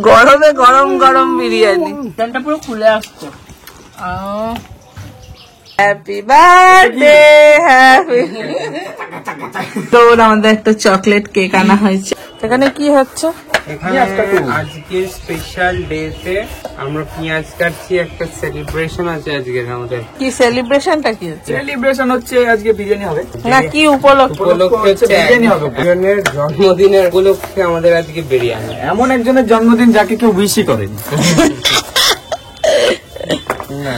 গরমে গরম গরম বিরিয়ানি, প্যানটা পুরো খুলে আসছে। Happy birthday, happy. তো আমাদের একটা চকলেট কেক আনা হয়েছে। এখানে কি হচ্ছে? আজকে স্পেশাল ডেতে আমরা পেঁয়াজ কাটছি, একটা সেলিব্রেশন আছে আজকে আমাদের। কি সেলিব্রেশনটা কি হচ্ছে? সেলিব্রেশন হচ্ছে আজকে বিরিয়ানি হবে না, কি উপলক্ষে? বিরিয়ানি হবে। একজনের জন্মদিনের উপলক্ষে আমাদের আজকে বিরিয়ানি। এমন একজনের জন্মদিন যাকে কেউ উইশই করেনি। না,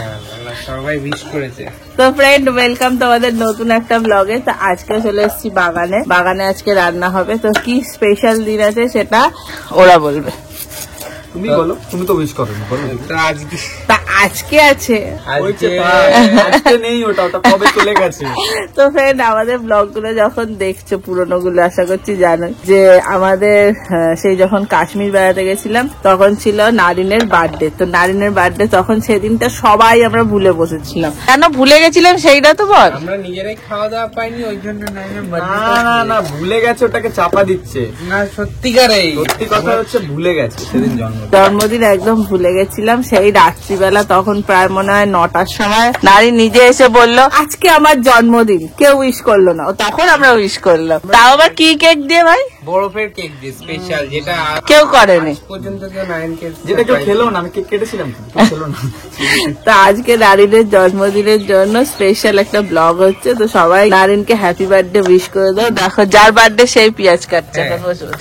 সবাই উইশ করেছে। তো ফ্রেন্ড, ওয়েলকাম তোমাদের নতুন একটা ব্লগে। তো আজকে চলে এসেছি বাগানে আজকে রান্না হবে। তো কি স্পেশাল দিন আছে সেটা ওরা বলবে। তুমি বলো, তুমি তো উইশ করোনি। তা আজকে আছে, আজকে নেই, ওটা কবে চলে গেছে। তো ফ্রেন্ড, আমাদের ব্লগ গুলো যখন দেখছো, পুরোনো গুলো আশা করছি জানো, যে আমাদের সেই যখন কাশ্মীর বেড়াতে গেছিলাম তখন ছিল নারিনের বার্থডে। তো নারিনের বার্থডে তখন সেদিনটা সবাই আমরা ভুলে বসেছিলাম। কেন ভুলে গেছিলাম সেইটা তো বল। আমরা নিজেরাই খাওয়া দাওয়া পাইনি, ওই জন্য না ভুলে গেছে, ওটাকে চাপা দিচ্ছে। না, সত্যিকারেই সত্যি কথা হচ্ছে ভুলে গেছে সেদিন জন্মদিন একদম ভুলে গেছিলাম। সেই রাত্রিবেলা তখন প্রায় মনে হয় 9টার সময় নারী নিজে এসে বলল আজকে আমার জন্মদিন, কেউ উইশ করলো না। তখন আমরা উইশ করলাম, তাও আবার কি কেক দিয়ে ভাই? বরফের কেক দিয়ে স্পেশাল, যেটা কেউ করেনি পর্যন্ত কেউ নাইন কেক, যেটা কেউ খেলো না। আমি কেক কেটেছিলাম, খেলো না। তো আজকে নারিনের জন্মদিনের জন্য স্পেশাল একটা ব্লগ হচ্ছে। তো সবাই নারিনকে হ্যাপি বার্থডে উইশ করে দাও। দেখো, যার বার্থডে সেই পেঁয়াজ কাটছে।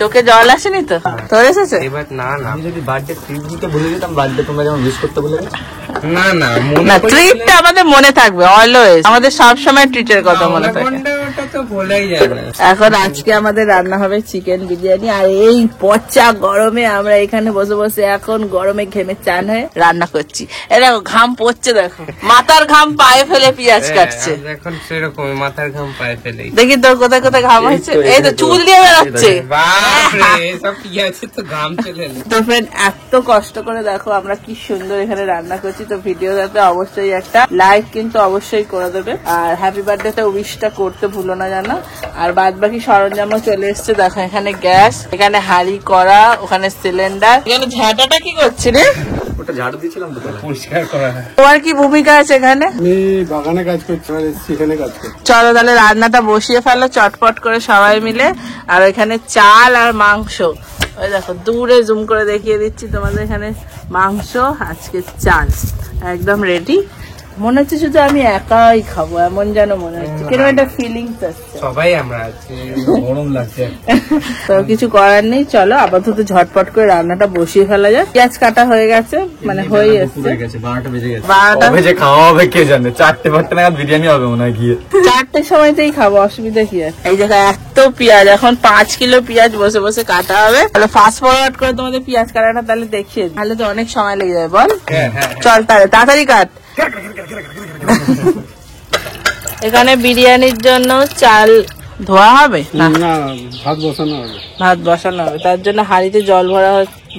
চোখে জল আসেনি তো? তোর এসেছে? এবার না, আমি যদি বার্থডে ট্রিট দিতে ভুলে যেতাম, বার্থডে তোমরা যেমন উইশ করতে ভুলে গেছো। না, ট্রিটটা আমাদের মনে থাকবে অলওয়েজ। আমাদের সব সময় ট্রিটের কথা মনে থাকে। এখন আজকে আমাদের রান্না হবে চিকেন বিরিয়ানি। আর এই পচা গরমে আমরা এখানে বসে বসে এখন গরমে ঘেমে চান হয়ে রান্না করছি। দেখো ঘাম পড়ছে, দেখো মাথার ঘাম পায়ে ফেলে পেঁয়াজ কাটছে। এখন সেরকম মাথার ঘাম পায়ে ফেলে দেখি তোর কোথায় কোথায় ঘাম হয়েছে। এই তো চুল দিয়ে বেরোচ্ছে। তো ফ্রেন্ড, এত কষ্ট করে দেখো আমরা কি সুন্দর এখানে রান্না করছি। তো ভিডিওটাতে অবশ্যই একটা লাইক কিন্তু অবশ্যই করে দেবে। আর হ্যাপি বার্থডে তে উইশটা করতে ভুলো না জানো। আর বাদ বাকি সরঞ্জামও চলে এসছে। দেখো, এখানে গ্যাস, এখানে হাঁড়ি করা, ওখানে সিলিন্ডার। এখানে ঝাঁটাটা কি করছে রে? ওটা ঝাড়ু দিয়েছিলাম তো, পরিষ্কার করা। তোমার কি ভূমিকা আছে এখানে? আমি বাগানে কাজ করছি, সেখানে কাজ করছি। চলো তাহলে রান্নাটা বসিয়ে ফেলো চটপট করে সবাই মিলে। আর এখানে চাল আর মাংস, ওই দেখো দূরে জুম করে দেখিয়ে দিচ্ছি তোমাদের। এখানে মাংস, আজকে চাল একদম রেডি। মনে হচ্ছে শুধু আমি একাই খাবো, এমন যেন মনে হচ্ছে, কিরকম একটা ফিলিংস আসছে। সবাই আমরা আছি, গরম লাগছে। তো কিছু করার নেই, চলো আপাতত ঝটপট করে রান্নাটা বসিয়ে ফেলা যায়। পেঁয়াজ কাটা হয়ে গেছে, মানে হয়ে এসছে। 12টা বেজে গেছে। 12টা বেজে খাওয়া হবে কে জানে। 4টে নাগাদ বিরিয়ানি হবে মনে হয় গিয়ে। 4টের সময়তেই খাবো, অসুবিধা কি আছে। এই জায়গায় এত পেঁয়াজ, এখন 5 কিলো পেঁয়াজ বসে বসে কাটা হবে। তাহলে ফাস্ট ফরওয়ার্ড করে তোমাদের পেঁয়াজ কাটাটা তাহলে দেখিয়ে দিই, তাহলে তো অনেক সময় লেগে যাবে। বল চল তাহলে তাড়াতাড়ি কাট। এখানে বিরিয়ানির জন্য চাল ধোয়া হবে না, ভাত বসানো হবে। তার জন্য হাঁড়িতে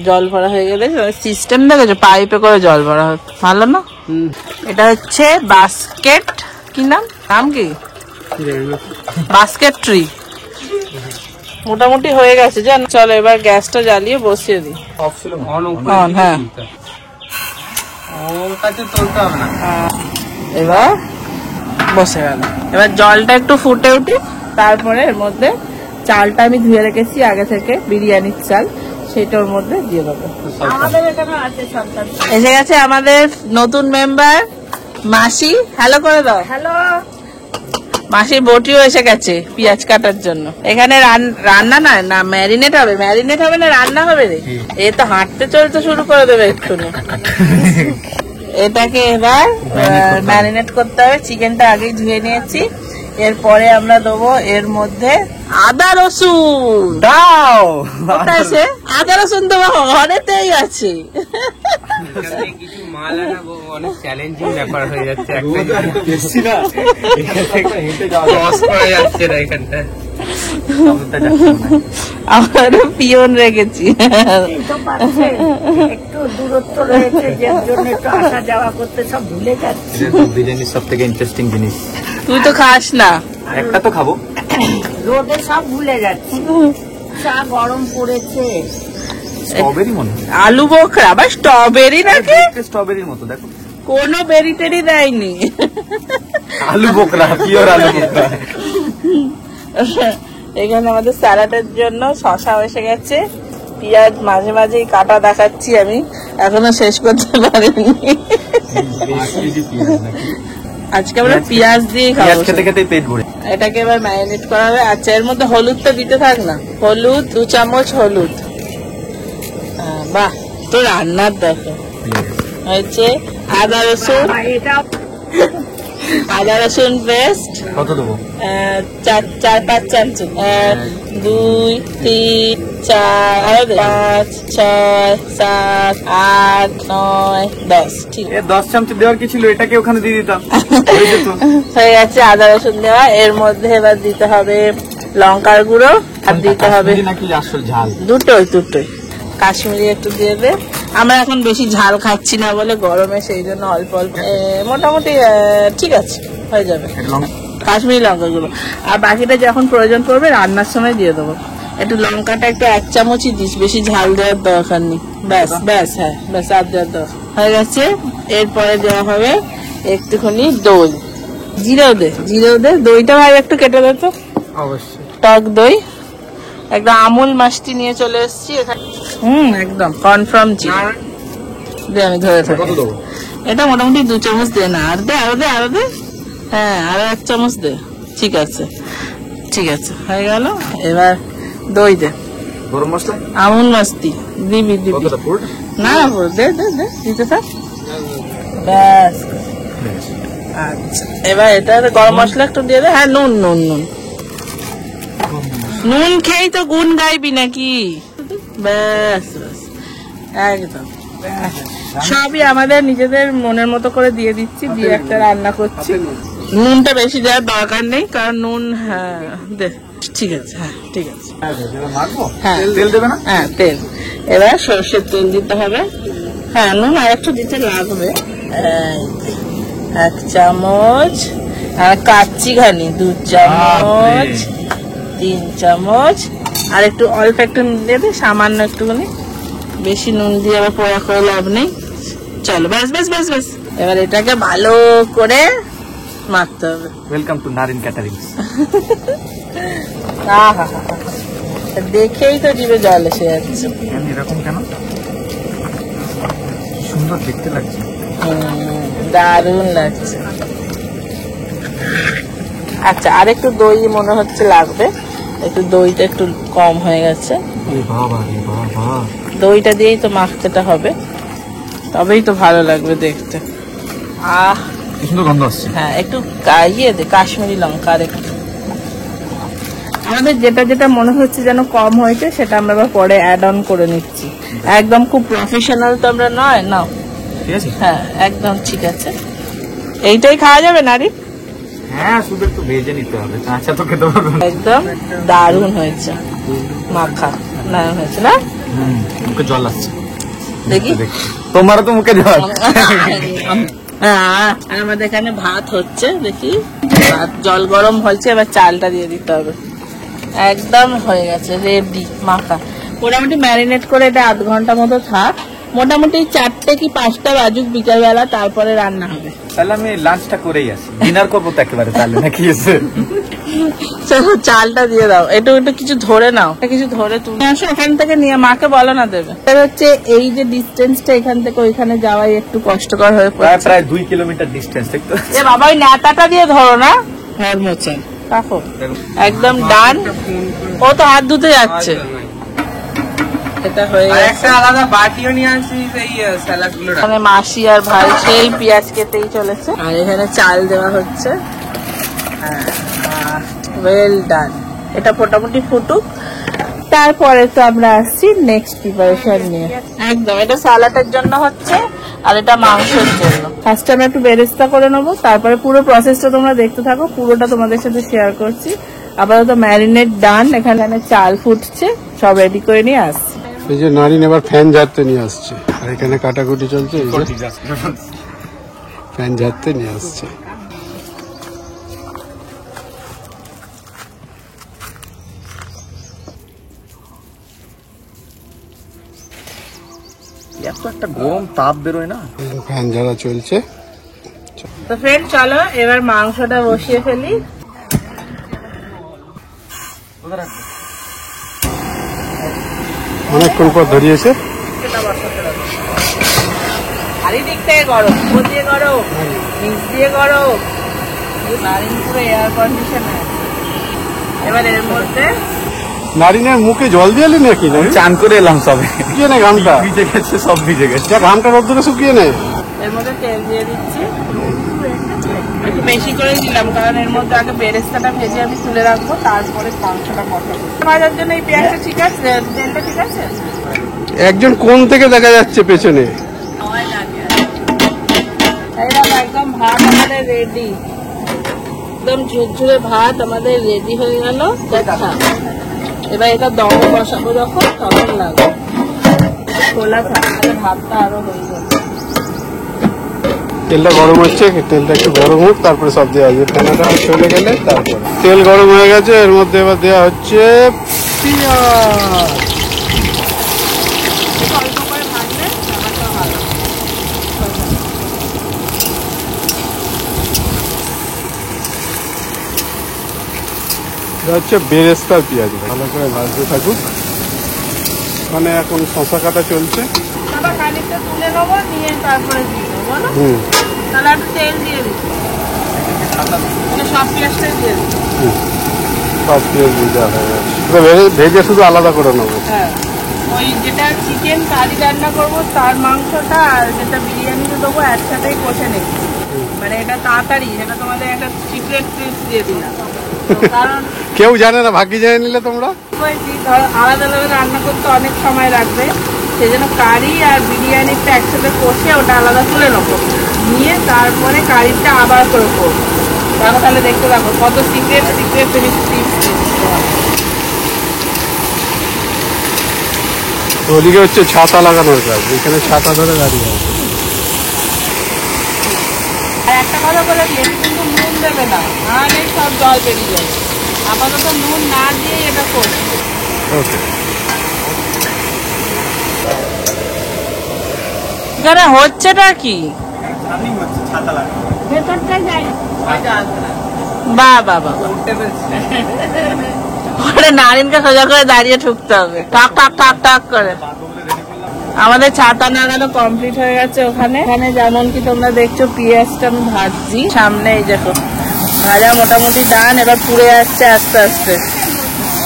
জল ভরা হয়ে গেলে সিস্টেম দেখেছো, পাইপে করে জল ভরা হবে। ভালো না? এটা হচ্ছে বাস্কেট, কি নাম কি, বাস্কেট ট্রি। মোটামুটি হয়ে গেছে জান। চলো এবার গ্যাসটা জ্বালিয়ে বসিয়ে দিই। হ্যাঁ, এবার বসে গেল। এবার জলটা একটু ফুটে উঠি, তারপরে এর মধ্যে চালটা আমি ধুয়ে রেখেছি আগে থেকে, বিরিয়ানির চাল, সেটা ওর মধ্যে দিয়ে দেবো। এসে গেছে আমাদের নতুন মেম্বার মাসি। হ্যালো করে দাও। হ্যালো। মাসির বটিও এসে গেছে পেঁয়াজ কাটার জন্য। এখানে রান্না না ম্যারিনেট হবে না রান্না হবে রে। এ তো হাঁটতে চলতে শুরু করে দেবে এক্ষুনি। এটাকে এবার ম্যারিনেট করতে হবে। চিকেনটা আগেই ধুয়ে নিয়েছি। এরপরে আমরা দেবো এর মধ্যে আদা রসুন। দাও আছে আদা রসুন তো ঘরেতেই আছে। কিছু মাল আনাবো, অনেক চ্যালেঞ্জিং ব্যাপার হয়ে যাচ্ছে। আমারও পিয়ন রেখেছি, একটু দূরত্ব রয়েছে, যার জন্য একটু আসা যাওয়া করতে সব ভুলে যাচ্ছে। বিরিয়ানির সব থেকে ইন্টারেস্টিং জিনিস। তুই তো খাস না। একটা তো খাবো, রোদে সব ভুলে যাচ্ছি। চা গরম পড়েছে। স্ট্রবেরি মনে হয়, আলু বোখরা আবার স্ট্রবেরি নাকি? স্ট্রবেরির মতো দেখো, কোনো বেরি টেরি দেয়নি। আলু বোকরা, পিওর আলু বোকরা। এখানে আমাদের স্যালাডের জন্য শসা এসে গেছে, পেঁয়াজ মাঝে মাঝেই কাটা দেখাচ্ছি আমি, এখনো শেষ করতে পারিনি। আজকে আমরা পেঁয়াজ দিয়ে খাবো, খেতে খেতে পেট ভরে। এটাকে এবার ম্যারিনেট করা হবে। আচ্ছা, এর মধ্যে হলুদটা দিতে থাক না, হলুদ 2 চামচ হলুদ। বাহ, তো রান্নার দেখো হয়েছে। আদা রসুন, আদা রসুন পেস্ট কত দেবো? 4-5 চামচ। 2 3 4 5 6 7 8 9 10। ঠিক 10 চামচ দেওয়ার কি ছিল, এটাকে ওখানে দিয়ে দিতাম। হয়ে গেছে আদা রসুন দেওয়া। এর মধ্যে এবার দিতে হবে লঙ্কার গুঁড়ো, আর দিতে হবে নাকি আসল ঝাল, দুটোই। কাশ্মীরি একটু দিয়ে দে। আমরা এখন বেশি ঝাল খাচ্ছি না বলে গরমে, সেই জন্য অল্প অল্প, মোটামুটি ঠিক আছে, হয়ে যাবে। কাশ্মীরি লঙ্কা গুলো, আর বাকিটা যখন প্রয়োজন পড়বে রান্নার সময় দিয়ে দেবো। একটু লঙ্কাটা একটু 1 চামচই দিস, বেশি ঝাল দেওয়ার দরকার নেই। ব্যাস, হ্যাঁ ব্যাস, আর দেওয়ার দরকার হয়ে গেছে। এরপরে দেওয়া হবে একটুখানি দই, জিরেও দে। দইটা ভাই একটু কেটে দে তো। অবশ্যই টক দই, একদম আমুল মাস্তি নিয়ে চলে এসেছি এখানে। একদম কনফার্ম চিজ দে, আমি ধরে থাকি। কত দেবো? এটা মোটামুটি 2 চামচ দে না, আর দে। হ্যাঁ, আরো 1 চামচ দে। ঠিক আছে, হয়ে গেল। এবার দই দে, গরম মশলা, আমুল মাস্তি দিবি। কতটা পুরোটা? না দে দিতে থাক, ব্যাস। আচ্ছা, এবার এটা গরম মশলা একটু দিয়ে দে। হ্যাঁ, নুন খেয়েই তো গুণ গাইবি নাকি? ব্যাস, একদম। সবই আমাদের নিজেদের মনের মতো করে দিয়ে দিচ্ছি, দিয়ে একটা রান্না করছি। নুনটা বেশি দেওয়ার দরকার নেই, কারণ নুন, হ্যাঁ দে, ঠিক আছে, হ্যাঁ তেল দেবে না? হ্যাঁ, তেল। এবার সর্ষের তেল দিতে হবে। হ্যাঁ, নুন আর একটু দিতে লাগবে। 1 চামচ, আর কাচ্চি ঘানি 2 চামচ, 3 চামচ, আর একটু অল্প একটু দেবে, সামান্য একটুখানি, বেশি নুন দিয়ে আবার পোড়া করে লাভ নেই। চলো, ব্যাস। এবার এটাকে ভালো করে মাখতে হবে। Welcome to Narine catering. দেখেই তো জিভে জল এসে যাচ্ছে। এরকম কেন? সুন্দর দেখতে লাগছে, দারুণ লাগছে। আচ্ছা, আর একটু দই মনে হচ্ছে লাগবে, একটু দইটা একটু কম হয়ে গেছে। দইটা দিয়েই তো মাখতেটা হবে, তবেই তো ভালো লাগবে দেখতে। কি সুন্দর গন্ধ আসছে। হ্যাঁ, একটু কাশ্মীরি লঙ্কা আর একটু। আমাদের যেটা মনে হচ্ছে যেন কম হয়েছে, সেটা আমরা আবার পরে অ্যাড অন করে নিচ্ছি। একদম খুব প্রফেশনাল তো আমরা নয়, নাও। ঠিক আছে, হ্যাঁ, একদম ঠিক আছে। এইটাই খাওয়া যাবে নারী? হ্যাঁ, শুধু একটু ভেজে নিতে হবে, কাঁচা তো খেতে পারবে না। একদম দারুণ হয়েছে মাখা, দারুণ হয়েছে না? মুখে জল আসছে, দেখি। তোমারও তো মুখে জল। হ্যাঁ, আমাদের এখানে ভাত হচ্ছে, দেখি। ভাত জল গরম হয়েছে, এবার চালটা দিয়ে দিতে হবে। একদম হয়ে গেছে, রেডি মাখা। মোটামুটি ম্যারিনেট করে এটা 1/2 ঘন্টা মতো থাক। মোটামুটি 4টে কি 5টা বাজুক বিকালবেলা, তারপরে রান্না হবে। তাহলে আমি লাঞ্চটা করেই আসি, ডিনার করবো তো একেবারে, তাহলে নাকি এসে চালটা দিয়ে দাও, একটু কিছু ধরে নাও, কিছু ধরে তুমি আসো ওখান থেকে নিয়ে, মাকে বলো না দেবে। হচ্ছে এই যে ডিস্টেন্সটা এখান থেকে ওইখানে যাওয়াই একটু কষ্টকর হয়ে পড়ে, প্রায় 2 কিলোমিটার ডিস্টেন্স। দেখতে এ বাবা, ওই নেতাটা দিয়ে ধরো না। হ্যাঁ, মোচান রাখো, একদম ডান। ও তো হাত ধুতে যাচ্ছে। এটা হয়ে গেছে। একটা আলাদা বাটিও নিয়ে আসি এই স্যালাড গুলো। এখানে মাসি আর ভাই সেই পেঁয়াজ কেটেই চলেছে, আর এখানে চাল দেওয়া হচ্ছে। Well done. এটা মোটামুটি ফুটুক, তারপরে তো আমরা আসছি নেক্সট প্রিপারেশন নিয়ে। একদম, এটা সালাডের জন্য হচ্ছে, আর এটা মাংসের জন্য। ফার্স্টে আমরা একটু বেরেস্তা করে নেবো, তারপরে পুরো প্রসেসটা তোমরা দেখতে থাকো, পুরোটা তোমাদের সাথে শেয়ার করছি। আপাতত ম্যারিনেট ডান, এখানে চাল ফুটছে, সব রেডি করে নিয়ে আসছি। এই যে নারিন এবার ফ্যান ঝাড়তে নিয়ে আসছে, আর এখানে কাটাকুটি চলছে, এই যে ফ্যান ঝাড়তে নিয়ে আসছে। এত একটা গরম তাপ বেরোয় না। ফ্যান ঝাড়া চলছে। তো ফ্রেন্ড চলো এবার মাংসটা বসিয়ে ফেলি। অনেকক্ষণ পর ধরিয়েছে। চারিদিক থেকে গরম, উপর দিয়ে গরম, নিচ দিয়ে গরম, পুরো এয়ার কন্ডিশনার। এবার এর মধ্যে নারিনের মুখে জল দিয়ে এলি নাকি? চান করে এলাম সবে, শুকিয়ে নে ঘামটা, ভিজে গেছে, সব ভিজে গেছে। যা ঘামটা রোদ্দুরে শুকিয়ে নে। এর মধ্যে তেল দিয়ে দিচ্ছি, একটু বেশি করে দিলাম কারণ এর মধ্যে আগে বেরেস্তাটা ভেজে আমি তুলে রাখবো, তারপরে মাংসটা কষাবো। ভাজার জন্য এই পেঁয়াজটা ঠিক আছে, তেলটা ঠিক আছে। একজন কোন থেকে দেখা যাচ্ছে পেছনে? এইরকম একদম ভাত আমাদের রেডি, একদম ঝুরঝুরে ভাত আমাদের রেডি হয়ে গেল। দেখা এবার এটা দমে বসাবো যখন তখন লাগবে খোলা থাকলে ভাতটা আরো হয়ে যাবে। তেলটা গরম হচ্ছে, তেলটা একটু গরম হোক তারপরে সব দেওয়া হবে। ফেনাটা চলে গেলে তারপরে তেল গরম হয়ে গেছে, এর মধ্যে এবার দেওয়া হচ্ছে পেঁয়াজ। অল্প করে ভাজলে ব্যাপারটা ভালো। হচ্ছে বেরেস্তার পেঁয়াজ, ভালো করে ভাজতে থাকুক। ওখানে এখন শশা কাটা চলছে। আবার খানিকটা তুলে নেবো, নিয়ে তারপরে দিয়ে দেবো বলো। তাহলে একটু তেল দিয়ে দিচ্ছি, সব পেঁয়াজটাই দিয়ে দিচ্ছি। সব পেঁয়াজ দিয়ে দেওয়া হয়ে গেছে, ভেজে শুধু আলাদা করে নেবো। হ্যাঁ, ওই যেটা চিকেন কারি রান্না করবো তার মাংসটা আর যেটা বিরিয়ানিতে দেবো একসাথেই কষে নেব। মানে এটা তাড়াতাড়ি, এটা তোমাদের একটা সিক্রেট টিপস দিয়ে দিলাম। কারণ কেউ জানে না, ভাগ্যি জেনে নিলে তোমরা। ধরো আলাদা আলাদা রান্না করতে অনেক সময় লাগবে, সেই জন্য কারি আর বিরিয়ানিটা একসাথে কষে ওটা আলাদা তুলে নেবো, নিয়ে তারপরে কারিটা আবার করে করবো। তাহলে দেখতে থাকো কত সিক্রেট সিক্রেট টিপস দিচ্ছি। ওদিকে হচ্ছে ছাতা লাগানোর কাজ, এখানে ছাতা ধরে দাঁড়িয়ে আছে। আর একটা কথা বলে দিই, কিন্তু নুন দেবে না, নাহলে সব জল বেরিয়ে যাবে। আপাতত নুন না দিয়ে এটা করবে। ওকে, এখানে হচ্ছেটা কি? ভেতরটা যাই বাহ বাহ বাহ, ওটা নারিনকে সোজা করে দাঁড়িয়ে ঠুকতে হবে, টাক টাক টাক টাক করে। আমাদের ছাতা নাগানো কমপ্লিট হয়ে গেছে। ওখানে এখানে যেমন কি তোমরা দেখছো পেঁয়াজটা আমি ভাজছি, সামনে এই দেখো ভাজা মোটামুটি ডান। এবার পুড়ে যাচ্ছে আস্তে আস্তে,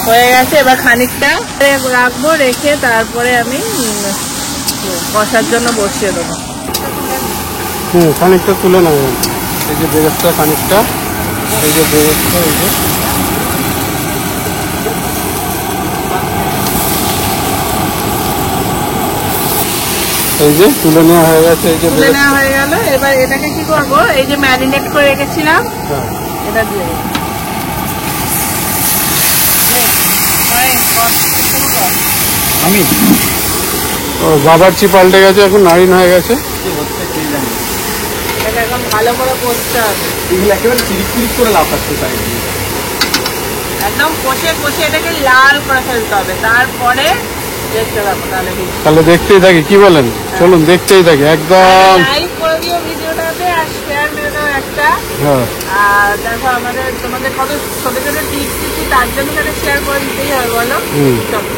হয়ে গেছে। এবার খানিকটা রাখবো, রেখে তারপরে আমি কষার জন্য বসিয়ে দেবো। খানিকটা তুলে নেবে। এই যে বেরেস্তা খানিকটা, এই যে বেরেস্তা, এই যে এই যে তুলে নেওয়া হয়ে গেছে। এই যে তুলে নেওয়া হয়ে গেল। এবার এটাকে কি করবো, এই যে ম্যারিনেট করে রেখেছিলাম এটা দিয়ে দেবো। আমি ও বাবারচি পাল্টে গেছে, এখন নারিন হয়ে গেছে। এটা এখন ভালো করে কষতে হবে, এগুলো একেবারে চিরিক চিরিক করে লাফাচ্ছে চাই, একদম কষে কষে এটাকে লাল করে ফেলতে হবে। তারপরে দেখতে পাবো। তাহলে দেখতেই থাকি, কি বলেন? চলুন দেখতেই থাকি একদম। লাইক করে দিও ভিডিওটাতে আর শেয়ার মেরে দাও একটা। হ্যাঁ, আর দেখো তোমাদের কত ছোট ছোট টিপস দিচ্ছি, তার জন্য তাহলে শেয়ার করে দিতেই হবে বলো। চলো।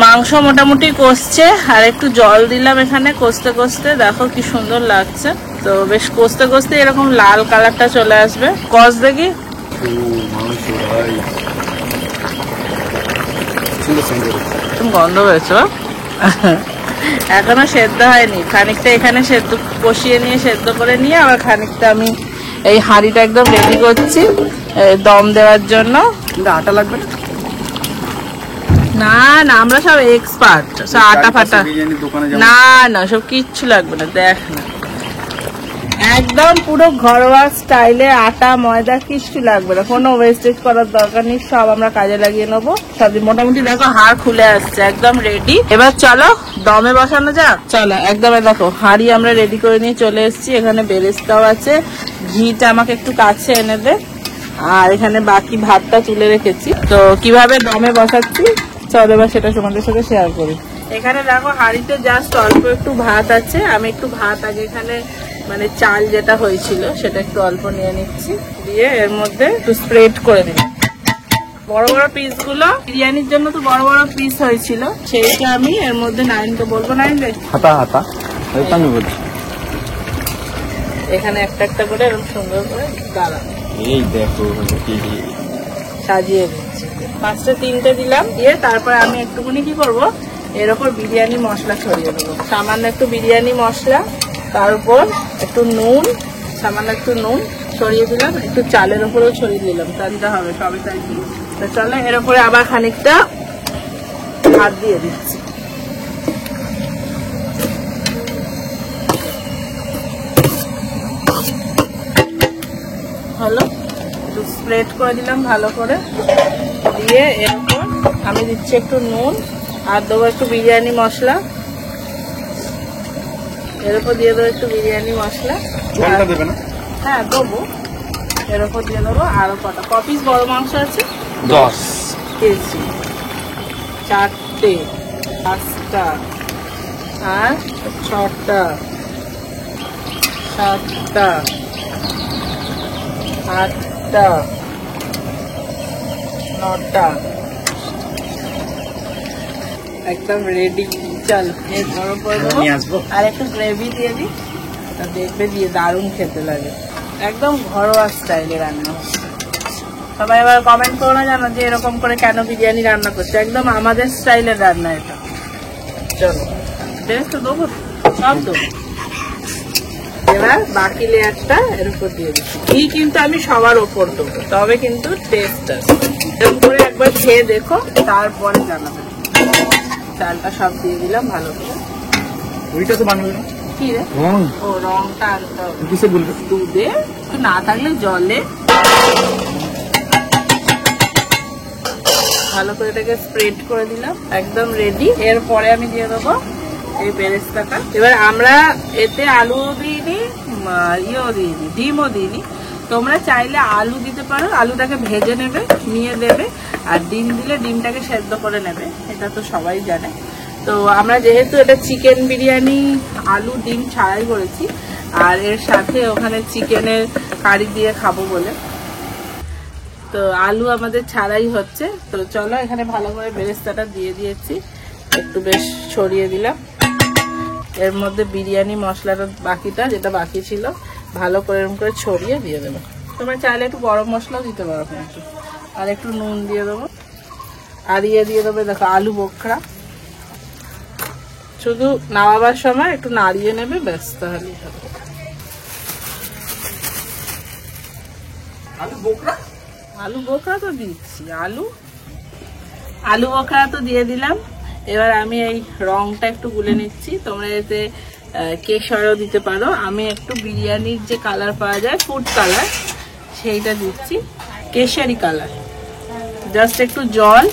মাংস মোটামুটি কষছে, আর একটু জল দিলাম এখানে কষতে কষতে। দেখো কি সুন্দর লাগছে। তো বেশ কষতে কষতে এরকম লাল কালারটা চলে আসবে। কষ দেখি, তুমি গন্ধ পেয়েছো? এখনো সেদ্ধ হয়নি, খানিকটা এখানে সেদ্ধ কষিয়ে নিয়ে সেদ্ধ করে নিয়ে আবার খানিকটা আমি এই হাঁড়িটা একদম রেডি করছি দম দেওয়ার জন্য। আটা লাগবে না না, আমরা সব এক্সপার্ট, আটা ফাটা না না, সব কিচ্ছু লাগবে না। দেখ না, একদম পুরো ঘরোয়া স্টাইলে, আটা ময়দা কিচ্ছু লাগবে না, কোনো ওয়েস্টেজ করার দরকার নেই, সব আমরা কাজে লাগিয়ে নেবো। সব মোটামুটি দেখো হাড় খুলে আসছে, একদম রেডি। এবার চলো দমে বসানো যাক। চলো একদম দেখো হাঁড়ি আমরা রেডি করে নিয়ে চলে এসেছি। এখানে বেরেস্তাও আছে, ঘিটা আমাকে একটু কাছে এনে দে, আর এখানে বাকি ভাতটা তুলে রেখেছি। তো কিভাবে দমে বসাচ্ছি চলো এবার সেটা তোমাদের সাথে শেয়ার করি। এখানে দেখো হাঁড়িতে জাস্ট অল্প একটু ভাত আছে, আমি একটু ভাত আগে এখানে মানে চাল যেটা হয়েছিল সেটা একটু অল্প নিয়ে নিচ্ছি, দিয়ে এর মধ্যে একটু স্প্রেড করে দিলাম। বড় বড় পিস গুলো বিরিয়ানির জন্য তো বড় বড় পিস হয়েছিল, সেইটা আমি এর মধ্যে নাইনকে বলবো, নাইন রে হাতা হাতা আমি বলছি এখানে একটা একটা করে এরকম সুন্দর করে দাঁড়া এই দেখো সাজিয়ে দিচ্ছি। পাঁচটা তিনটে দিলাম, দিয়ে তারপরে আমি একটুখানি কি করব, এর উপর বিরিয়ানি মশলা ছড়িয়ে দেবো। সামান্য একটু বিরিয়ানি মশলা, তার উপর একটু নুন, সামান্য একটু নুন ছড়িয়ে দিলাম, একটু চালের উপরেও ছড়িয়ে দিলাম, তাহলে হবে সবে তাই কি। তো চলো এর উপরে আবার খানিকটা ভাত দিয়ে দিচ্ছি। হলো, একটু স্প্রেড করে দিলাম ভালো করে, দিয়ে এরপর আমি দিচ্ছি একটু নুন আর দেবো একটু বিরিয়ানি মশলা, এর উপর দিয়ে দেবো একটু বিরিয়ানি মশলা। দেবে না? হ্যাঁ দেবো, এর উপর দিয়ে দেবো আরো কটা কপিস বড় মাংস আছে 10 কেজি, 4টে 5টা আর 6টা 7টা 8টা 9টা একদম রেডি। চল এর গরম করে দেবো আর একটু গ্রেভি দিয়ে দিই, তা দেখবে দিয়ে দারুণ খেতে লাগে, একদম ঘরোয়া স্টাইলে রান্না হচ্ছে। সবাই এবার কমেন্ট করো না জানো যে এরকম করে কেন বিরিয়ানি রান্না করছে, একদম আমাদের স্টাইলের রান্না এটা। চলো টেস্ট তো দেবো, সব দেবো। এবার বাকি লেয়ারটা এর উপর দিয়ে দিচ্ছি, ঘি কিন্তু আমি সবার ওপর দেবো, তবে কিন্তু টেস্ট আসবে। এরকম করে একবার খেয়ে দেখো, তারপরে জানাবে। চালটা সব দিয়ে দিলাম ভালো করে। ওইটা তো বানাবে না কি রে? রং ও রংটা আনতে হবে, কিসে বলবে? দুধে একটু, না থাকলে জলে ভালো করে এটাকে স্প্রেড করে দিলাম, একদম রেডি। এরপরে আমি দিয়ে দেবো এই বেরেস্তাটা। এবার আমরা এতে আলুও দিইনি, ইয়েও দিইনি, ডিমও দিইনি। তোমরা চাইলে আলু দিতে পারো, আলুটাকে ভেজে নেবে, নিয়ে দেবে, আর ডিম দিলে ডিমটাকে সেদ্ধ করে নেবে, এটা তো সবাই জানে। তো আমরা যেহেতু এটা চিকেন বিরিয়ানি আলু ডিম ছাড়াই করেছি, আর এর সাথে ওখানে চিকেনের কারি দিয়ে খাবো বলে, তো আলু আমাদের ছাড়াই হচ্ছে। তো চলো এখানে ভালো করে বেরেস্তাটা দিয়ে দিয়েছি, একটু বেশ ছড়িয়ে দিলাম। এর মধ্যে বিরিয়ানি মশলাটা বাকিটা যেটা বাকি ছিল ভালো করে এরকম করে ছড়িয়ে দিয়ে দেবো। তোমরা চাইলে একটু গরম মশলাও দিতে পারো কিন্তু, আর একটু নুন দিয়ে দেবো, আর ইয়ে দিয়ে দেবে দেখো আলু বোখরা, শুধু নামাবার সময় একটু নাড়িয়ে নেবে, ব্যাস তাহলেই হবে। আলু বোখরা তো দিচ্ছি, আলু বোখরা তো দিয়ে দিলাম। এবার আমি এই রংটা একটু গুলে নিচ্ছি, তোমরা এতে কেশরও দিতে পারো, আমি একটু বিরিয়ানির যে কালার পাওয়া যায় ফুড কালার সেইটা দিচ্ছি, কেশরি কালার। জাস্ট একটু জল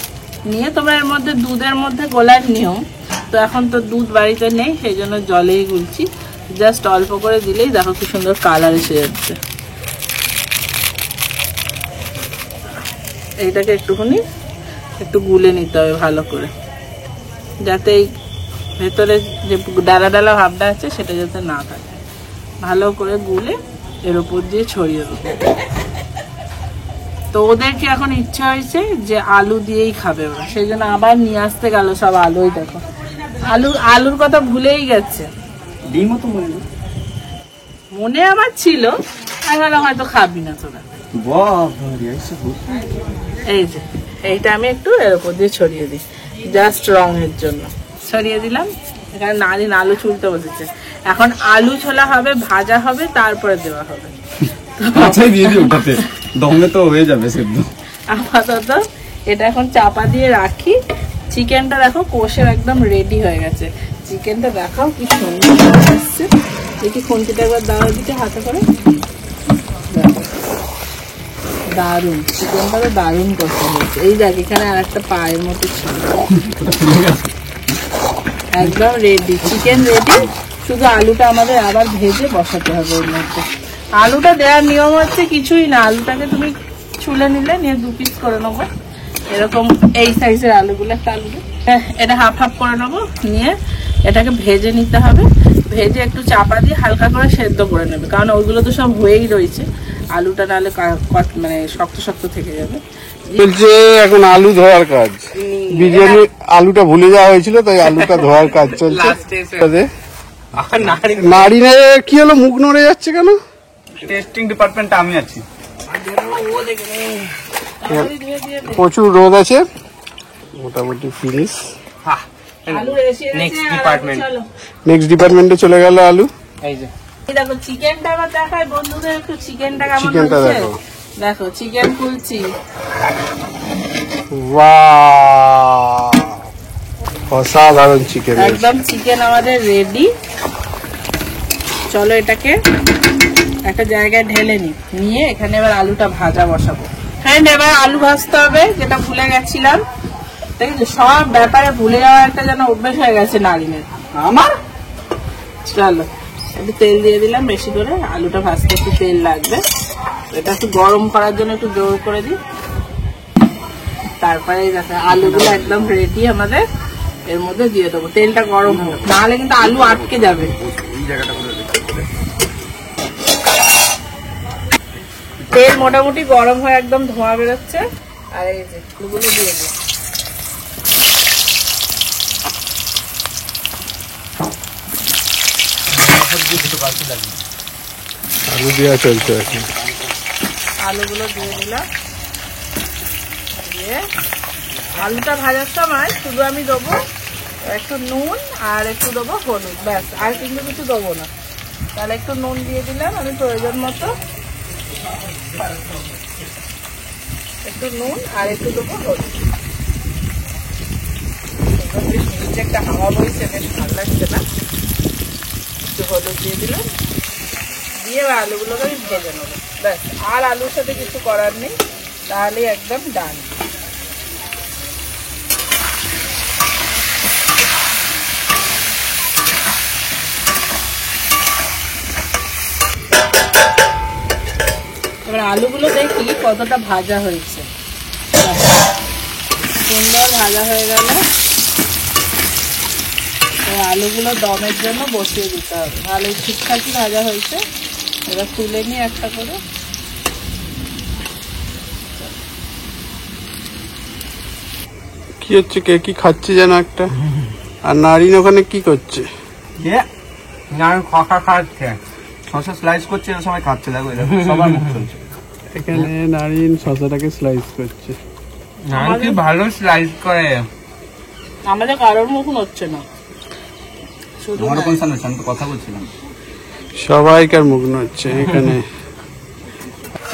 নিয়ে, তোমরা এর মধ্যে দুধের মধ্যে গোলার নিয়ম, তো এখন তো দুধ বাড়িতে নেই সেই জন্য জলেই গুলছি, জাস্ট অল্প করে দিলেই দেখো কি সুন্দর কালার এসে যাচ্ছে। এইটাকে একটুখানি একটু গুলে নিতে হবে ভালো করে, যাতে এই ভেতরে যে ডালা ডালা ভাবটা আছে সেটা যাতে না থাকে। ভালো করে গুলে এর উপর দিয়ে ছড়িয়ে দেবো। তো ওদেরকে এখন ইচ্ছা হয়েছে যে আলু দিয়েই খাবে ওরা, সেই জন্য আবার নিয়ে আসতে গেল সব আলুই। দেখো আলুর কথা ভুলেই গেছে, ডিমও তো মনে আমার ছিল, আমি ভাবলাম হয়তো খাবি না তোরা। এই যে এইটা আমি একটু এর উপর দিয়ে ছড়িয়ে দিই, জাস্ট রঙের জন্য ছড়িয়ে দিলাম। এখানে নারিন আলু ছুলতে বসেছে, এখন আলু ছোলা হবে, ভাজা হবে, তারপরে দেওয়া হবে। দমে তো হয়ে যাবে সেদ্ধ। আপাতত এটা এখন চাপা দিয়ে রাখি। চিকেনটা দেখো কষে একদম রেডি হয়ে গেছে। চিকেনটা দেখাও কি সুন্দর আসছে, দেখি খুন্তিটা একবার দাও দিকে হাতে করে, দারুন চিকেনটা তো দারুন কষা হয়েছে। এই দেখ এখানে আর একটা পায়ের মতো ছিল, একদম রেডি, চিকেন রেডি। শুধু আলুটা আমাদের আবার ভেজে বসাতে হবে ওর মধ্যে। আলুটা দেওয়ার নিয়ম হচ্ছে কিছুই না, আলুটাকে তুমি ছুলে নিলে, নিয়ে 2 পিস করে নেবো, এরকম এই সাইজের আলুগুলো, একটা আলু এটা হাফ হাফ করে নেবো, নিয়ে এটাকে ভেজে নিতে হবে। ভেজে একটু চাপা দিয়ে হালকা করে সেদ্ধ করে নেবে, কারণ ওইগুলো তো সব হয়েই রয়েছে, আলুটা নাহলে মানে শক্ত শক্ত থেকে যাবে। বলছে এখন আলু ধোয়ার কাজ, বিরিয়ানি আলুটা ভুলে যাওয়া হয়েছিল তাই আলুটা ধোয়ার কাজ চলছে। নাড়িনে কি হলো, মুখ নড়ে যাচ্ছে কেন? টেস্টিং ডিপার্টমেন্টে আমি আছি। প্রচুর রোদ আছে, মোটামুটি ফিনিশ। নেক্সট ডিপার্টমেন্টে চলে গেল আলু। এই যে দেখো চিকেনটা আবার দেখায় বন্ধুদের, একটু চিকেনটা কেমন চিকেনটা হচ্ছে দেখো, দেখো চিকেন কুলচি। বাহ, অসাধারণ চিকেন, একদম চিকেন আমাদের রেডি। চলো এটাকে একটা জায়গায় ঢেলে নিয়ে এখানে এবার আলুটা ভাজা বসাবো। হ্যাঁ, এবার আলু ভাজতে হবে, যেটা ভুলে গেছিলাম। দেখেছো, সব ব্যাপারে ভুলে যাওয়া একটা যেন অভ্যেস হয়ে গেছে নারিনের আমার। চলো একটু তেল দিয়ে দিলাম বেশি করে, আলুটা ভাজতে একটু তেল লাগবে। এটা একটু গরম করার জন্য একটু জোর করে দিই। তারপরে দেখো আলুগুলো একদম রেডি আমাদের, এর মধ্যে দিয়ে দেবো। তেলটা গরম হোক, নাহলে কিন্তু আলু আটকে যাবে। তেল মোটামুটি গরম হয়ে একদম ধোঁয়া বেরোচ্ছে, আর এই যে আলুগুলো দিয়ে দিই। আলু দেওয়া চলছে এখন। আলুগুলো দিয়ে দিলাম, দিয়ে আলুটা ভাজার সময় শুধু আমি দেবো একটু নুন আর একটু দেবো হলুদ, ব্যাস, আর কিন্তু কিছু দেবো না। তাহলে একটু নুন দিয়ে দিলাম আমি প্রয়োজন মতো, একটু নুন আর একটু দেবো হলুদ। নিচে একটা হাওয়া বইছে, বেশ ভালো লাগছে না? একটু হলুদ দিয়ে দিলাম, দিয়ে এবার আলুগুলোকে আমি ভেজে নেবো, ব্যাস। আর আলুর সাথে কিছু করার নেই, তাহলেই একদম ডান। এবার আলুগুলো দেখি কতটা ভাজা হয়েছে। সুন্দর ভাজা হয়ে গেল। আলুগুলো দমের জন্য বসিয়ে দিতে হবে, ভালো ঠিকঠাকই ভাজা হয়েছে। এবার তুলে নিয়ে একটা করে। কি হচ্ছে, কে কি খাচ্ছে যেন একটা, আর নারিন ওখানে কি করছে? খা খাচ্ছে, শসা স্লাইস করছে, সবাই খাচ্ছে, দেখো সবার মুখ চলছে। এখানে নারিন শসাটাকে স্লাইস করছে। কি ভালো স্লাইস করে, আমাদের কারোর মুখ হচ্ছে না, শুধু আমার কোন সামনে আমি তো কথা বলছিলাম। সবাইকার মুখ হচ্ছে এখানে।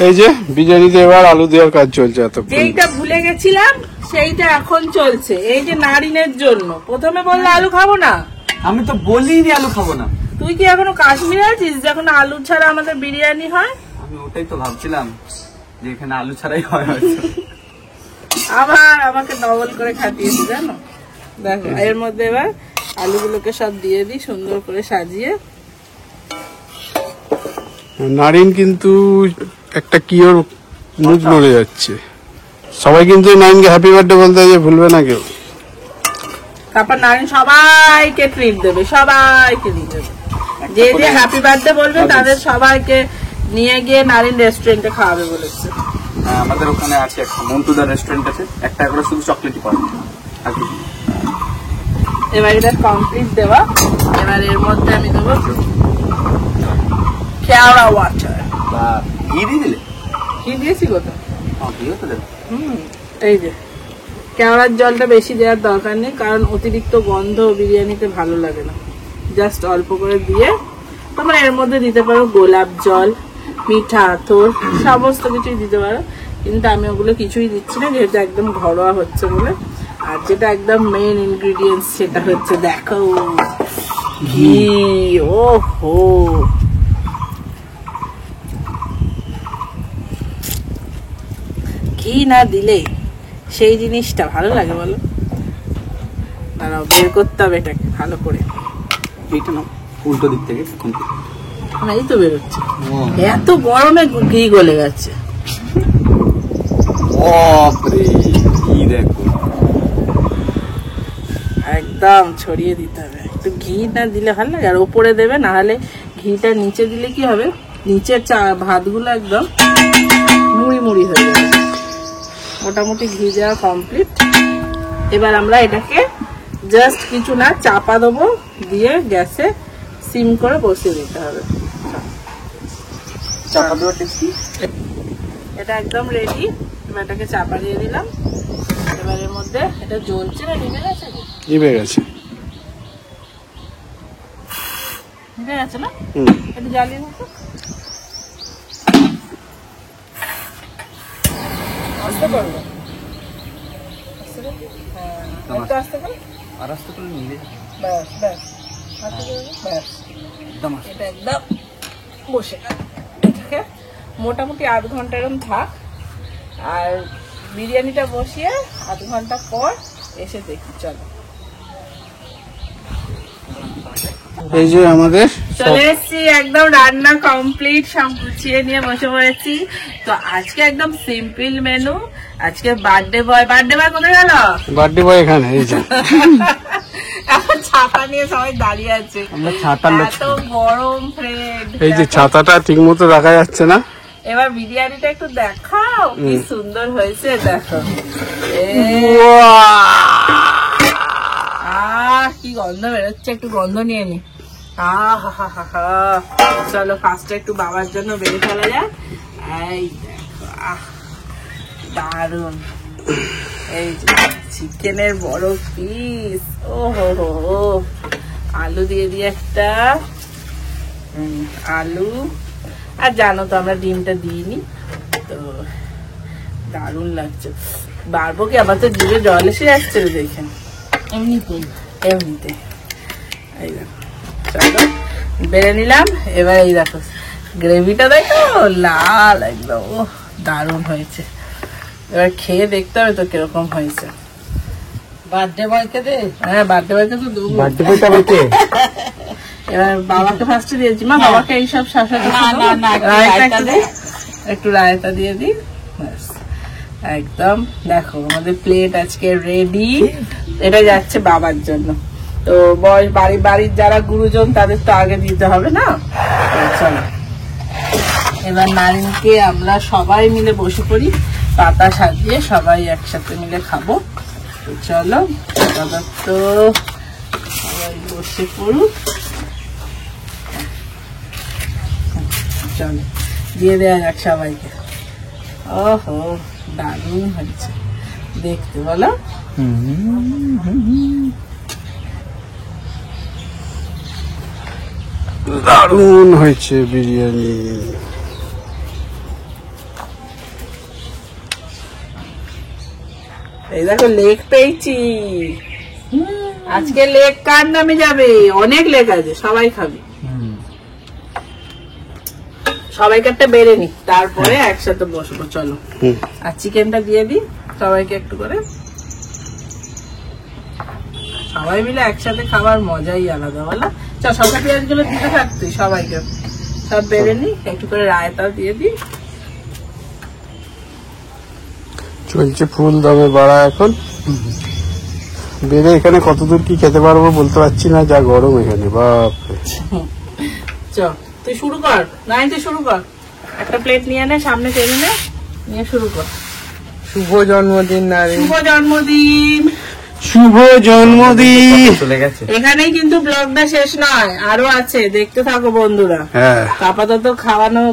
এই যে বিরিয়ানিতে এবার আলু দেওয়ার কাজ চলছে। এতক্ষণ যেইটা ভুলে গেছিলাম সেইটা এখন চলছে, এই যে নারিনের জন্য। প্রথমে বললে আলু খাবো না, আমি তো বলিনি আলু খাবো না। তুই কি এখনো কাশ্মীরে আছিস যখন আলু ছাড়া আমাদের বিরিয়ানি হয়? আমি ওটাই তো ভাবছিলাম যে এখানে আলু ছাড়াই হয় হয়তো। আবার আমাকে ডবল করে খাটিয়েছি জানো। দেখো এর মধ্যে এবার আলুগুলোকে সব দিয়ে দিই সুন্দর করে সাজিয়ে। নারিন কিন্তু একটা কি ওর মুখ নড়ে যাচ্ছে। সবাই কিন্তু নারিনকে হ্যাপি বার্থডে বলতে যে ভুলবে না কেউ। তারপর নারিন সবাইকে ট্রিট দেবে, সবাইকে দিয়ে দেবে। যে যে হ্যাপি বার্থডে বলবে তাদের সবাইকে নিয়ে গিয়ে নারিন রেস্টুরেন্টে খাওয়াবে বলেছে। হ্যাঁ, আমাদের ওখানে আছে একটা মন্টুদা রেস্টুরেন্ট আছে, একটা করে শুধু চকলেটই পাওয়া যায়। এবার এটা কমপ্লিট দেওয়া। এবার এর মধ্যে আমি দেবো কেওড়া ওয়াটার। বা ঘি দিয়ে দিলে? কি দিয়েছি কোথাও? ঘিও তো দেবে। এই যে কেওড়ার জলটা বেশি দেওয়ার দরকার নেই, কারণ অতিরিক্ত গন্ধ বিরিয়ানিতে ভালো লাগে না। জাস্ট অল্প করে দিয়ে তোমরা এর মধ্যে দিতে পারো গোলাপ জল, মিঠা আতর, সমস্ত কিছুই দিতে পারো, কিন্তু আমি ওগুলো কিছুই দিচ্ছি না, যেহেতু একদম ঘরোয়া হচ্ছে বলে। আর যেটা একদম মেইন ইনগ্রিডিয়েন্টস সেটা হচ্ছে দেখো ঘি। ও হো, ঘি না দিলে সেই জিনিসটা ভালো লাগে বলো? দাঁড়াও বের করতে হবে এটাকে ভালো করে। এইটা না উল্টো দিক থেকে না, এই তো বেরোচ্ছে। এত গরমে ঘি গলে গেছে। বাপরে, ঘি একদম ছড়িয়ে দিতে হবে। একটু ঘি না দিলে ভালো লাগে, আর ওপরে দেবে, না হলে ঘিটা নিচে দিলে কি হবে, নিচের ভাতগুলো একদম মুড়ি মুড়ি হয়ে যাবে। মোটামুটি ঘি দেওয়া কমপ্লিট। এবার আমরা এটাকে জাস্ট কিছু না চাপা দেবো, দিয়ে গ্যাসে সিম করে বসিয়ে দিতে হবে। চাপা দেওয়া টেস্টি। এটা একদম রেডি। এবার এটাকে চাপা দিয়ে দিলাম। এবার এর মধ্যে এটা জ্বলছে না নিভে গেছে? নিভে গেছে। নিভে গেছে না? একটু জ্বালিয়ে নিতে। আস্তে করবো, একটু আস্তে করে, আর আস্তে করে নিলে ব্যাস ব্যাস, আস্তে করে ব্যাস, এটা একদম বসে গেল। এটাকে মোটামুটি 8 ঘন্টা এরকম থাক, আর বিরিয়ানিটা বসিয়ে 8 ঘন্টা পর এসে দেখি। চলো, এই যে আমাদের চলে এসছি, একদম রান্না কমপ্লিট, সব গুছিয়ে নিয়ে বসে পড়েছি। তো আজকে একদম সিম্পল মেনু। আজকে বার্থডে বয় কোথায় গেল? বার্থডে বয় এখানে, এই যে এখন ছাতা নিয়ে সবাই দাঁড়িয়ে আছে। আমরা ছাতার লোক। এত গরম ফ্রেন্ড, এই যে ছাতাটা ঠিক মতো রাখা যাচ্ছে না। এবার বিরিয়ানিটা একটু দেখাও, কি সুন্দর হয়েছে দেখো। কি গন্ধ বেরোচ্ছে, একটু গন্ধ নিয়ে নি। চলো ফার্স্টে একটু বাবার জন্য বেড়ে ফেলা যায়। এই দেখো, দারুন। এই যে চিকেনের বড় পিস, ও হো, আলু দিয়ে দিই একটা, আলু, আর জানো তো আমরা ডিমটা দিইনি, তো দারুণ লাগছে। বাড়বো কি, আবার তো জিভে জল এসে যাচ্ছে দেখেন। এমনিতে এই দেখো, চলো বেড়ে নিলাম। এবার এই দেখো গ্রেভিটা দেখো, লাল একদম, ও দারুণ হয়েছে। এবার খেয়ে দেখতে হবে তো কিরকম হয়েছে। বার্থডে বয়কে দে, হ্যাঁ বার্থডে বয়কে তো দেবো। বার্থডে বয়টা বলতে এবার বাবাকে ফার্স্টে দিয়েছি, মা বাবাকে এইসব একটু রায়তা দিয়ে দিই, একদম। দেখো আমাদের প্লেট আজকে রেডি। এটা যাচ্ছে বাবার জন্য। তো বাড়ির যারা গুরুজন তাদের তো আগে দিতে হবে না। চলো এবার নারিনকে আমরা সবাই মিলে বসে পড়ি, পাতা সাজিয়ে সবাই একসাথে মিলে খাবো। তো চলো তো সবাই বসে পড়ুক। চলো দিয়ে দেওয়া যাক সবাইকে। ওহো দারুণ হয়েছে দেখতে, বলো। দারুণ হয়েছে বিরিয়ানি। এই দেখো লেগ পেয়েছি আজকে। লেগ কার নামে যাবে? অনেক লেগ আছে, সবাই খাবে। সবাইকে একটা বেড়ে নি, তারপরে একসাথে বসবো। চলো আর চিকেনটা দিয়ে দিই সবাইকে একটু করে। সবাই মিলে একসাথে খাবার মজাই আলাদা, বলো। চল শসা পেঁয়াজ গুলো দিতে থাকতো সবাইকে, সব বেড়ে নি, একটু করে রায়তা দিয়ে দিই। চলছে ফুল দমে বাড়া এখন। বেড়ে এখানে কতদূর কি খেতে পারবো বলতে পারছি না, যা গরম এখানে, বাপরে। চল তুই শুরু কর, নাই তুই শুরু কর। একটা প্লেট নিয়ে নে, সামনে টেবিলে নিয়ে শুরু কর। শুভ জন্মদিন নারী, শুভ জন্মদিন। শুভ জন্মদিন। চলে গেছে। এখানেই কিন্তু ব্লগটা শেষ নয়, আরো আছে, দেখতে থাকো বন্ধুরা। হ্যাঁ আপাতত খাওয়ানো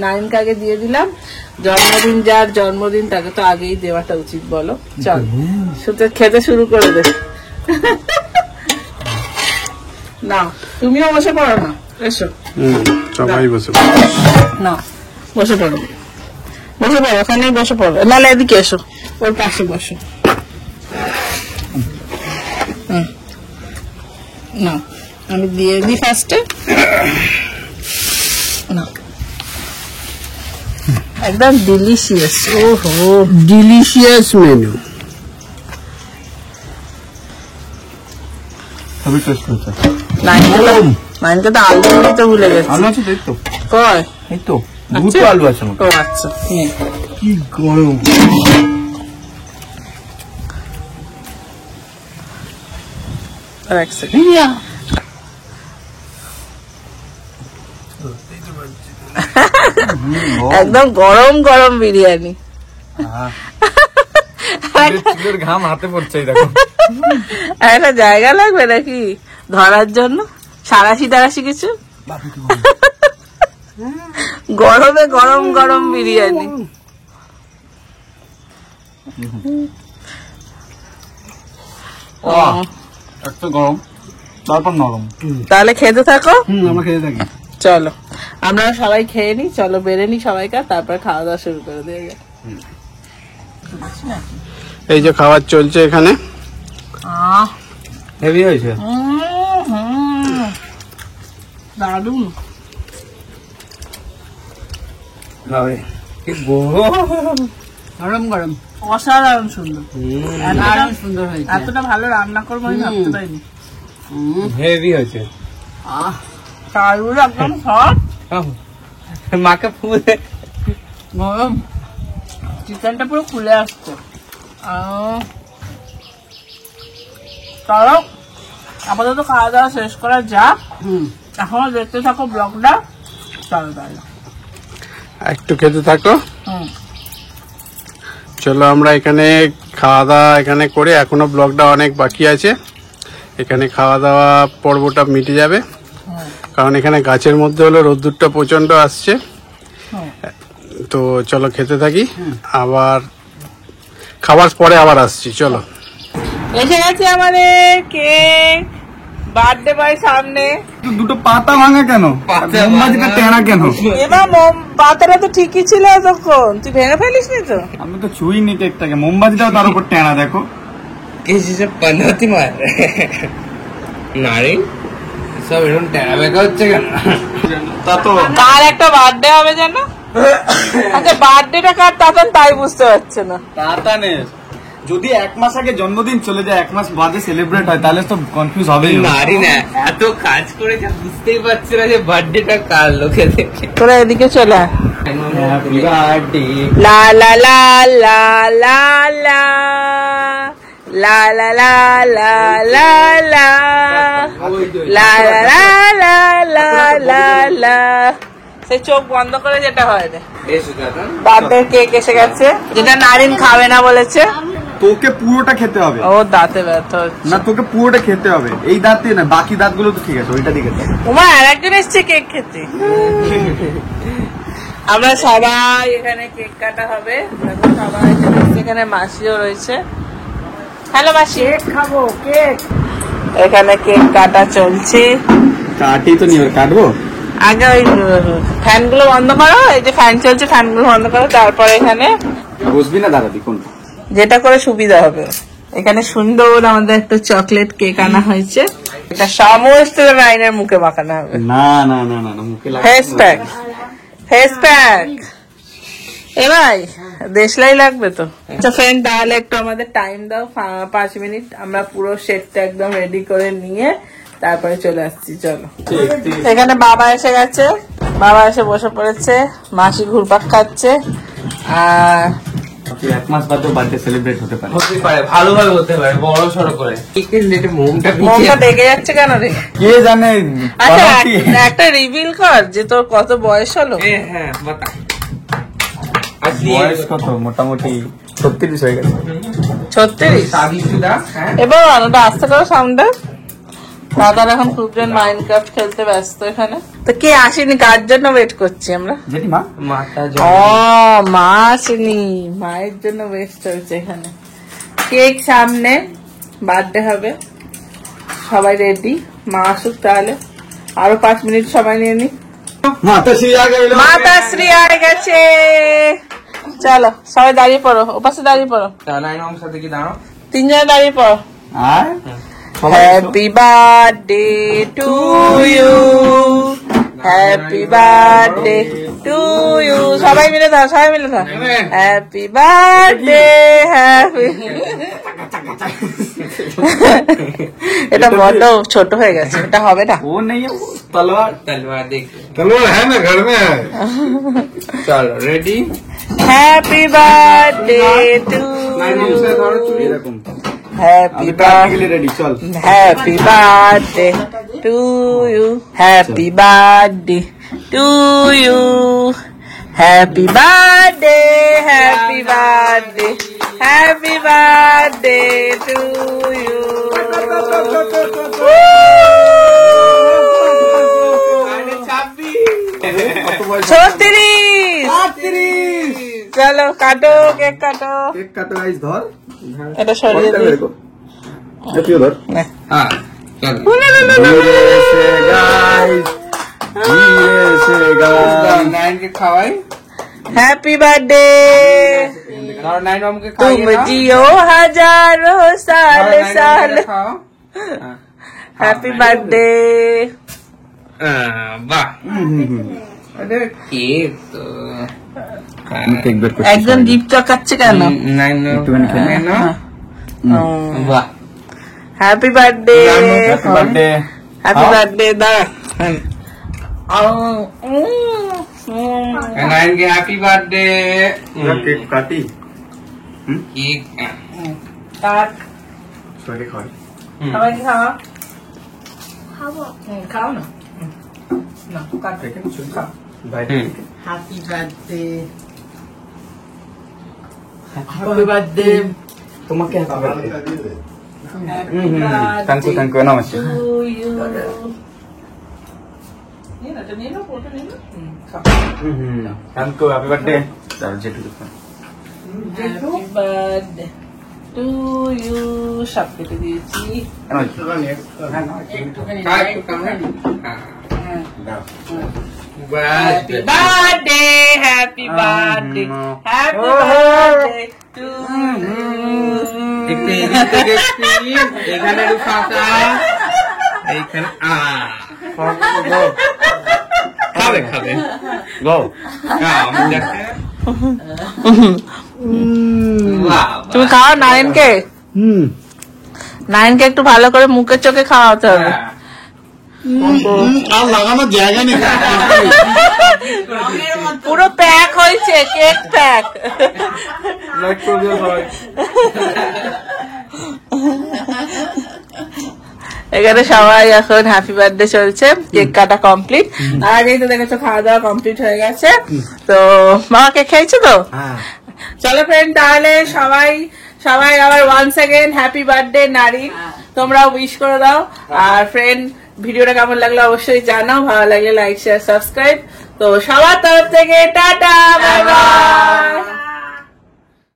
নাইনকে আগে দিয়ে দিলাম। জন্মদিন যার জন্মদিন তাকে তো আগেই দেওয়াটা উচিত, বলো। চল শুধু খেতে শুরু করে দে। না তুমিও বসে পড়ো না, এসো। সবাই বসে না বসে পড়ো, বসে পড়ো, ওখানেই বসে পড়ো। না এদিকে এসো, ওর পাশে বসো। না আমি দিয়ে দিই ফার্স্টে। না একদম ডিলিশিয়াস, ওহো ডিলিশিয়াস মেনু। সবই টেস্ট করছে। নাইনকে তো আলু দিতে ভুলে গেছি। আলু আছে তো? কয় এই তো দুটো আলু আছে। ও আচ্ছা, কি গরম। আর এক সেকেন্ড। একদম গরম গরম বিরিয়ানি। ঘাম হাতে পড়ছে দেখো। একটা জায়গা লাগবে নাকি ধরার জন্য? সারাশি টারাশি কিছু? গরমে গরম গরম বিরিয়ানি। একটু গরম তারপর নরম। তাহলে খেতে থাকো। আমরা খেতে থাকি। চলো আমরা সবাই খেয়ে নি, চলো বেড়ে নি সবাইকার, তারপর খাওয়া দাওয়া শুরু করে দিয়ে গে। এই যে খাবার চলছে এখানে। হেভি হয়েছে। দারুন। গরম গরম অসাধারণ সুন্দর। দারুণ সুন্দর হয়েছে। এতটা ভালো রান্না করবো আমি ভাবতে পারিনি। হেভি হয়েছে। চালগুলো একদম সব মাকে ফুলে গরম, চিকেনটা পুরো খুলে আসছে। চলো আপাতত খাওয়া দাওয়া শেষ করা যাক। এখনো দেখতে থাকো ব্লগটা। চলো তাহলে একটু খেতে থাকো। চলো আমরা এখানে খাওয়া দাওয়া এখানে করে, এখনো ব্লগটা অনেক বাকি আছে। এখানে খাওয়া দাওয়া পর্বটা মিটে যাবে, কারণ এখানে গাছের মধ্যে হলো রোদ্দুরটা প্রচন্ড আসছে। তো চলো খেতে থাকি, আবার খাবার পরে আবার আসছি। চলো এসে গেছে আমাদের কেক, বার্থডে বয় সামনে। দুটো পাতা ভাঙা কেন? মোমবাতিটা টেনা কেন? এবার পাতাটা তো ঠিকই ছিল তখন, তুই ভেঙে ফেলিস নি তো? আমি তো ছুঁইনি কেকটাকে, মোমবাতিটাও তার উপর টেনা দেখো। किसी से पनौती मार নারী সব এরকম টেরা বেকা হচ্ছে কেন? তা তো কার একটা বার্থডে হবে যেন? আচ্ছা বার্থডেটা কার তখন তাই বুঝতে পারছে না। তাতা নে, যদি এক মাস আগে জন্মদিন চলে যায়, এক মাস বাদে সেলিব্রেট হয়, তাহলে তো কনফিউজ হবেই। নারী না এত কাজ করেছে বুঝতেই পারছে না যে বার্থডেটা কার, লোকে দেখে। তোরা এদিকে চলে আয়। হ্যাপি বার্থডে লা লা লা লা লা লা লা লা লা লা লা লা লা লা লা লা লা লা। সে চোখ বন্ধ করে যেটা হয় রে। বার্থডে কেক এসে গেছে, যেটা নারিন খাবে না বলেছে। তোকে পুরোটা খেতে হবে। ও দাঁতে ব্যথা হচ্ছে। না তোকে পুরোটা খেতে হবে, এই দাঁতে না, বাকি দাঁতগুলো তো ঠিক আছে, ওইটা দিকে খেতে হবে। ওমা আর একজন এসছে কেক খেতে। আমরা সবাই এখানে কেক কাটা হবে, দেখো সবাই এখানে এসছে, এখানে মাসিও রয়েছে। হ্যালো মাসি। কেক খাবো, কেক। এখানে কেক কাটা চলছে। কাটি তো নিয়ে কাটবো। আগে ওই ফ্যান গুলো বন্ধ করো, এই যে ফ্যান চলছে ফ্যান গুলো বন্ধ করো, তারপর এখানে বসবি না দাঁড়াবি কোনটা? যেটা করে সুবিধা হবে। এখানে সুন্দর আমাদের একটা চকলেট কেক আনা হয়েছে, এটা সমস্ত লাইনের মুখে মাখানো হবে। না না না না মুখে ফেস প্যাক, ফেস প্যাক। এ ভাই দেশলাই লাগবে তো। আচ্ছা ফ্রেন্ড তাহলে একটু আমাদের টাইম দাও 5 মিনিট, আমরা পুরো সেটটা একদম রেডি করে নিয়ে তারপরে চলে আসছি। চলো এখানে বাবা এসে গেছে, বাবা এসে বসে পড়েছে, মাসি ঘুরপাক খাচ্ছে। আর এক মাস বাদে বার্থডে সেলিব্রেট হতে পারে। হতে পারে, ভালোভাবে হতে পারে, বড় সড়ো করে। মোমটা মুখটা ডেকে যাচ্ছে কেন রে? কে জানে। আচ্ছা একটা রিভিল কর যে তোর কত বয়স হলো। হ্যাঁ বাতা বয়স কত? মোটামুটি 36 হয়ে গেছে। 36? এবার ওটা আস্তে করো সাউন্ডটা। দাদার এখন খুবজন মাইনক্রাফট খেলতে ব্যস্ত এখানে। তো কে আসেনি, কার জন্য ওয়েট করছি আমরা? জেঠিমা মাথা ও মা আসেনি, মায়ের জন্য ওয়েট চলছে এখানে। কেক সামনে, বার্থডে হবে, সবাই রেডি। মা আসুক তাহলে, আরো 5 মিনিট সময় নিয়ে নি। মাতাশ্রী আগে মাতাশ্রী আয় গেছে। চলো সবাই দাঁড়িয়ে পড়ো, ওপাশে দাঁড়িয়ে পড়ো, লাইন আমার সাথে কি দাঁড়াও। 3 জনে দাঁড়িয়ে পড়ো। আর happy birthday to you, happy birthday to you. সবাই মিলে দাও, সবাই মিলে দাও। Happy birthday, happy. এটা বড্ড ছোট হয়ে গেছে, এটা হবে না। ও নেই তলোয়ার। তলোয়ার দেখ, তলোয়ার হ্যাঁ না ঘর মে হ্যায়। চলো রেডি। হ্যাপি বার্থডে টু এরকম হ্যাপি বার্থডে রেডি চল happy birthday to you happy birthday to you happy birthday happy birthday happy birthday to you 36 চলো কাটো কেক কাটো কেক কাটো গাইস ধর এটা সরিয়ে দিই তুইও ধর হ্যাঁ চলো গাইস নাইনকে খাওয়াই हैप्पी बर्थडे और नाइन मम के तुम जियो हजारों साल साल खाओ हैप्पी बर्थडे वाह अरे केक तो কেক বের করছি একদম জিপ চকাচ্ছে কেন नाइन একটুখানি খেয়ে ना वाह happy birthday happy birthday happy birthday दा नाइन के हैप्पी बर्थडे কেক কাটি केक কাট সরি খাই সবাই খাও খাও না না কাট খাও ভাই हैप्पी बर्थडे हैप्पी बर्थडे তোমাকে happy birthday thank thank you নমস্তে to you ये ना तो नहीं ना फोटो नहीं ना থ্যাংক ইউ হ্যাপি বার্থডে তার যেটুকু हैप्पी बर्थडे टू यू सब केटे দিয়েছি happy birthday happy birthday happy birthday to এখানে ফাঁকা এইখানে খাবে খাবে গো আমি দেখে তুমি খাও নাইনকে একটু ভালো করে মুখের চোখে খাওয়াতে হবে আর লাগানোর জায়গা নেই পুরো প্যাক হয়েছে কেক প্যাক লাইক করে দিও সবাই এখানে সবাই এখন হ্যাপি বার্থডে চলছে কেক কাটা কমপ্লিট আর এই তো দেখেছো খাওয়া দাওয়া কমপ্লিট হয়ে গেছে তো মামা কেক খেয়েছো তো চলো ফ্রেন্ড তাহলে সবাই সবাই আবার ওয়ান্স अगेन হ্যাপি বার্থডে নারী তোমরা উইশ করে দাও আর ফ্রেন্ড ভিডিওটা কেমন লাগলো অবশ্যই জানাও ভালো লাগলে লাইক শেয়ার সাবস্ক্রাইব তো সবার তরফ থেকে টাটা বাই বাই